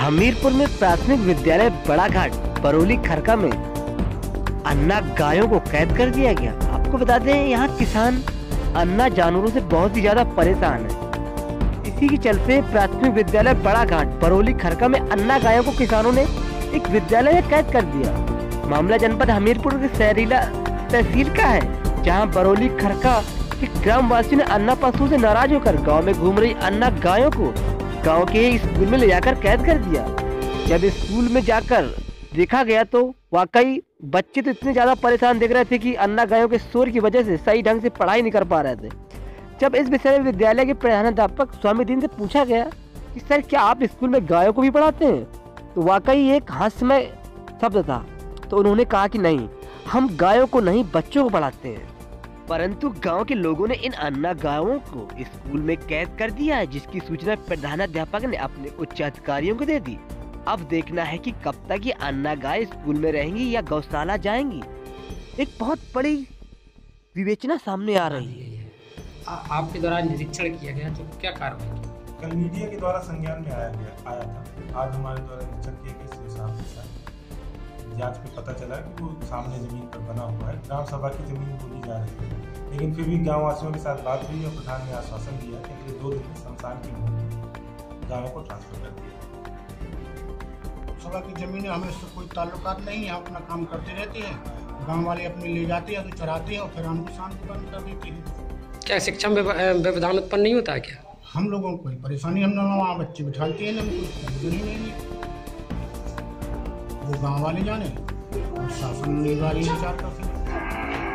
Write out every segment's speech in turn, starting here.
हमीरपुर में प्राथमिक विद्यालय बड़ा घाट बरौली खरका में अन्ना गायों को कैद कर दिया गया। आपको बता दें, यहाँ किसान अन्ना जानवरों से बहुत ही ज्यादा परेशान है। इसी के चलते प्राथमिक विद्यालय बड़ा घाट बरौली खरका में अन्ना गायों को किसानों ने एक विद्यालय में कैद कर दिया। मामला जनपद हमीरपुर के सहरीला तहसील का है, जहाँ बरौली खरका के ग्रामवासियों ने अन्ना पशु से नाराज होकर गांव में घूम रही अन्ना गायों को गांव के स्कूल में ले जाकर कैद कर दिया। जब स्कूल में जाकर देखा गया तो वाकई बच्चे तो इतने ज्यादा परेशान दिख रहे थे कि अन्ना गायों के शोर की वजह से सही ढंग से पढ़ाई नहीं कर पा रहे थे। जब इस विषय में विद्यालय के प्रधानाध्यापक स्वामी दीन से पूछा गया कि सर क्या आप स्कूल में गायों को भी पढ़ाते हैं, तो वाकई एक हास्यमय शब्द था। तो उन्होंने कहा कि नहीं, हम गायों को नहीं बच्चों को पढ़ाते हैं। परंतु गांव के लोगों ने इन अन्ना गायों को स्कूल में कैद कर दिया है, जिसकी सूचना प्रधानाध्यापक ने अपने उच्च अधिकारियों को दे दी। अब देखना है कि कब तक ये अन्ना गाय स्कूल में रहेंगी या गौशाला जाएंगी। एक बहुत बड़ी विवेचना सामने आ रही है। आपके द्वारा निरीक्षण किया गया तो क्या कार्रवाई की? कल मीडिया के द्वारा संज्ञान में आया था। आज हमारे द्वारा निरीक्षण किए गए श्री साहब के साथ जांच में पता चला कि वो सामने जमीन पर बना हुआ है, ग्राम सभा की जमीन बोली जा रही है। लेकिन फिर भी गाँव वासियों के साथ बात हुई और प्रधान ने आश्वासन दिया कि अगले 2 दिन में शमशान की भूमि गायों को ट्रांसफर कर दिया। सभा की जमीनें हमें इससे कोई ताल्लुकात नहीं है, अपना काम करते रहते हैं। गांव वाले अपने ले जाते हैं तो चराते हैं और फिर हमको शांति बंद कर देते हैं। क्या शिक्षा में व्यवधान उत्पन्न नहीं होता है क्या? हम लोगों को कोई परेशानी, हम लोग वहाँ बच्चे बिठाते हैं, हम कुछ नहीं है। वो गांव वाले जाने, शासन निगरानी चाहता है,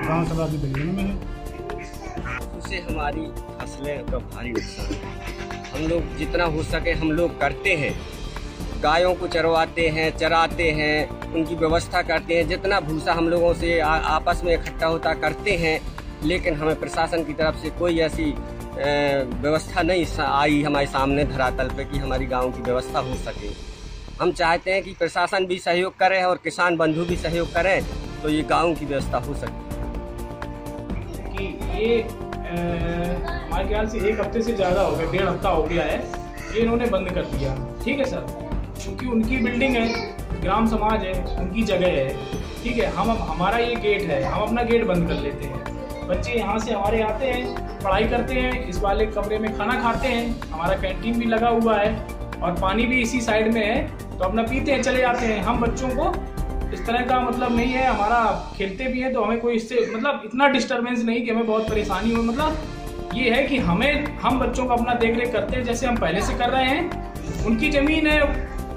गांव सभा की बिल्डिंग में है। उससे हमारी फसलें का भारी नुकसान है। हम लोग जितना हो सके हम लोग करते हैं, गायों को चरवाते हैं, चराते हैं, उनकी व्यवस्था करते हैं, जितना भूसा हम लोगों से आपस में इकट्ठा होता करते हैं। लेकिन हमें प्रशासन की तरफ से कोई ऐसी व्यवस्था नहीं आई हमारे सामने धरातल पे कि हमारी गांव की व्यवस्था हो सके। हम चाहते हैं कि प्रशासन भी सहयोग करे और किसान बंधु भी सहयोग करें तो ये गांव की व्यवस्था हो सके। कि ये हमारे ख्याल से 1 हफ्ते से ज़्यादा हो गया, 1.5 हफ्ता हो गया है, ये इन्होंने बंद कर दिया। ठीक है सर, क्योंकि उनकी बिल्डिंग है, ग्राम समाज है, उनकी जगह है। ठीक है, हमारा ये गेट है, हम अपना गेट बंद कर लेते हैं। बच्चे यहाँ से हमारे आते हैं, पढ़ाई करते हैं, इस वाले कमरे में खाना खाते हैं, हमारा कैंटीन भी लगा हुआ है और पानी भी इसी साइड में है, तो अपना पीते हैं, चले जाते हैं। हम बच्चों को इस तरह का मतलब नहीं है, हमारा खेलते भी हैं तो हमें कोई इससे मतलब इतना डिस्टर्बेंस नहीं कि हमें बहुत परेशानी हो। मतलब ये है कि हम बच्चों को अपना देख रेख करते हैं जैसे हम पहले से कर रहे हैं। उनकी जमीन है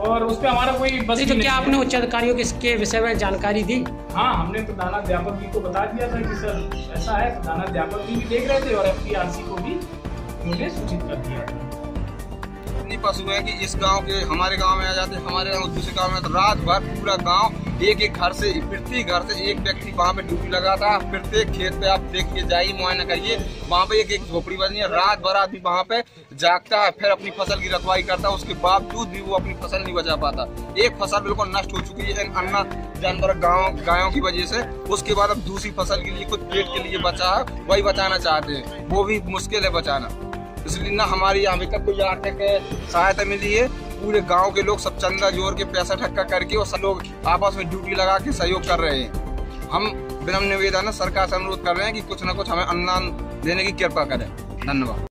और उस पर हमारा कोई बस नहीं। तो क्या आपने उच्च अधिकारियों के विषय में जानकारी दी? हाँ, हमने प्रधानाध्यापक जी को बता दिया था कि सर ऐसा है। प्रधानाध्यापक जी भी देख रहे थे और FPRC को भी उन्होंने सूचित कर दिया था। इतनी पशु है कि इस गांव के हमारे गांव में आ जाते हैं, हमारे गांव दूसरे गांव में, तो रात भर पूरा गांव एक घर से, प्रत्येक घर से एक व्यक्ति वहाँ पे ड्यूटी लगाता है। प्रत्येक खेत पे आप देखिए, जाइए, मुआयना करिए, वहाँ पे एक झोपड़ी बनी है। रात भर आदमी वहाँ पे जागता है, फिर अपनी फसल की रखवाली करता है। उसके बावजूद भी वो अपनी फसल नहीं बचा पाता। एक फसल बिल्कुल नष्ट हो चुकी है अन्ना जानवर गायों की वजह से। उसके बाद अब दूसरी फसल के लिए कुछ पेट के लिए बचा है, वही बचाना चाहते हैं, वो भी मुश्किल है बचाना। इसलिए ना हमारी यहाँ अभी तक कोई आर्थिक सहायता मिली है। पूरे गांव के लोग सब चंदा जोड़ के पैसा ठक्का करके और सब लोग आपस में ड्यूटी लगा के सहयोग कर रहे हैं। हम विनम्र निवेदन सरकार से अनुरोध कर रहे हैं कि कुछ न कुछ हमें अनुदान देने की कृपा करें। धन्यवाद।